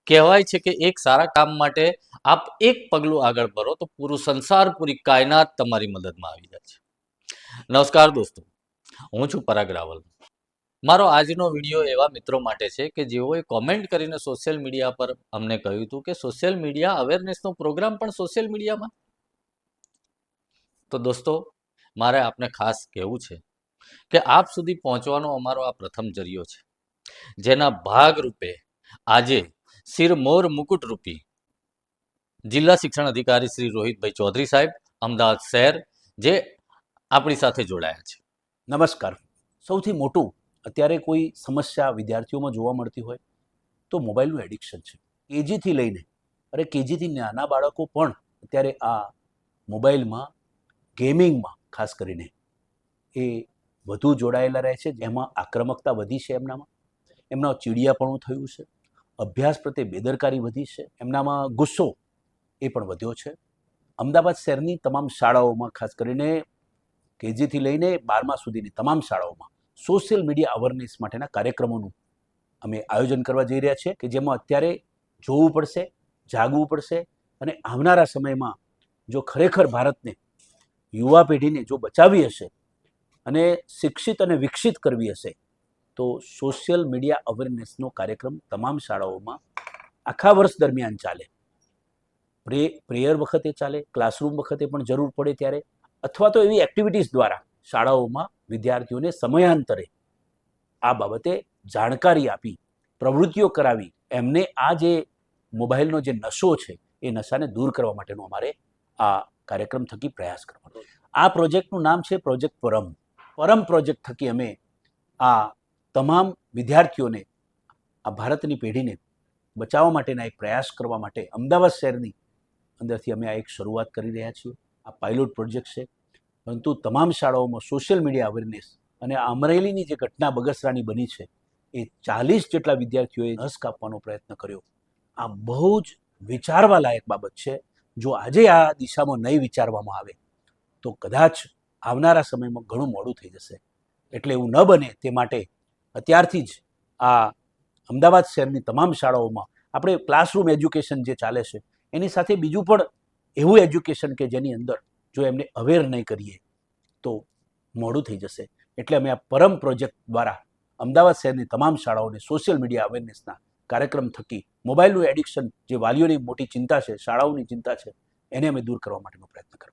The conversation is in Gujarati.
કહેવાય છે કે એક સારા કામ માટે આપ એક પગલું આગળ ભરો તો પૂરું સંસાર, પૂરી કાયનાત તમારી મદદમાં આવી જાય છે. નમસ્કાર દોસ્તો, હું છું પરાગ રાવલ. મારો આજનો વિડીયો એવા મિત્રો માટે છે કે જેઓએ કોમેન્ટ કરીને સોશિયલ મીડિયા પર અમને કહ્યું હતું કે સોશિયલ મીડિયા અવેરનેસનો પ્રોગ્રામ પણ સોશિયલ મીડિયામાં. તો દોસ્તો, મારે આપને ખાસ કહેવું છે કે આપ સુધી પહોંચવાનો અમારો આ પ્રથમ જરિયો છે, જેના ભાગરૂપે આજે સિરમોર મુકુટ રૂપી જિલ્લા શિક્ષણ અધિકારી શ્રી રોહિતભાઈ ચૌધરી સાહેબ, અમદાવાદ શહેર, જે આપણી સાથે જોડાયા છે. નમસ્કાર. સૌથી મોટું અત્યારે કોઈ સમસ્યા વિદ્યાર્થીઓમાં જોવા મળતી હોય તો મોબાઈલનું એડિક્શન છે. કેજીથી લઈને કેજીથી નાના બાળકો પણ અત્યારે આ મોબાઈલમાં ગેમિંગમાં ખાસ કરીને એ વધુ જોડાયેલા રહે છે, જેમાં આક્રમકતા વધી છે, એમના ચીડિયાપણું થયું છે, અભ્યાસ પ્રત્યે બેદરકારી વધી છે, એમનામાં ગુસ્સો એ પણ વધ્યો છે. અમદાવાદ શહેરની તમામ શાળાઓમાં ખાસ કરીને કેજીથી લઈને 12મા સુધીની તમામ શાળાઓમાં સોશિયલ મીડિયા અવેરનેસ માટેના કાર્યક્રમોનું અમે આયોજન કરવા જઈ રહ્યા છીએ, કે જેમાં અત્યારે જોવું પડશે, જાગવું પડશે, અને આવનારા સમયમાં જો ખરેખર ભારતને, યુવા પેઢીને જો બચાવી હશે અને શિક્ષિત અને વિકસિત કરવી હશે તો સોશિયલ મીડિયા અવેરનેસનો કાર્યક્રમ તમામ શાળાઓમાં આખા વર્ષ દરમિયાન ચાલે. પ્રેયર વખતે ચાલે, ક્લાસરૂમ વખતે પણ જરૂર પડે ત્યારે, અથવા તો એવી એક્ટિવિટીઝ દ્વારા શાળાઓમાં વિદ્યાર્થીઓને સમયાંતરે આ બાબતે જાણકારી આપી, પ્રવૃત્તિઓ કરાવી, એમને આ જે મોબાઈલનો જે નશો છે એ નશાને દૂર કરવા માટેનો અમારે આ કાર્યક્રમ થકી પ્રયાસ કરવાનો. આ પ્રોજેક્ટનું નામ છે પ્રોજેક્ટ પરમ. પરમ પ્રોજેક્ટ થકી અમે આ તમામ વિદ્યાર્થીઓને, આ ભારતની પેઢીને બચાવવા માટેના એક પ્રયાસ કરવા માટે અમદાવાદ શહેરની અંદરથી અમે આ એક શરૂઆત કરી રહ્યા છીએ. આ પાયલોટ પ્રોજેક્ટ છે, પરંતુ તમામ શાળાઓમાં સોશિયલ મીડિયા અવેરનેસ, અને આ અમરેલીની જે ઘટના બગસરાની બની છે એ 40 જેટલા વિદ્યાર્થીઓએ નસ કાપવાનો પ્રયત્ન કર્યો. આ બહુ જ વિચારવા લાયક બાબત છે. જો આજે આ દિશામાં નહીં વિચારવામાં આવે તો કદાચ આવનારા સમયમાં ઘણું મોડું થઈ જશે. એટલે એવું ન બને તે માટે અત્યારથી જ આ અમદાવાદ શહેરની તમામ શાળાઓમાં આપણે ક્લાસરૂમ એજ્યુકેશન જે ચાલે છે એની સાથે બીજું પણ એવું એજ્યુકેશન કે જેની અંદર જો એમને અવેર નહીં કરીએ તો મોડું થઈ જશે. એટલે અમે આ પરમ પ્રોજેક્ટ દ્વારા અમદાવાદ શહેરની તમામ શાળાઓને સોશિયલ મીડિયા અવેરનેસના કાર્યક્રમ થકી મોબાઈલનું એડિક્શન, જે વાલીઓની મોટી ચિંતા છે, શાળાઓની ચિંતા છે, એને અમે દૂર કરવા માટેનો પ્રયત્ન કરવાનો.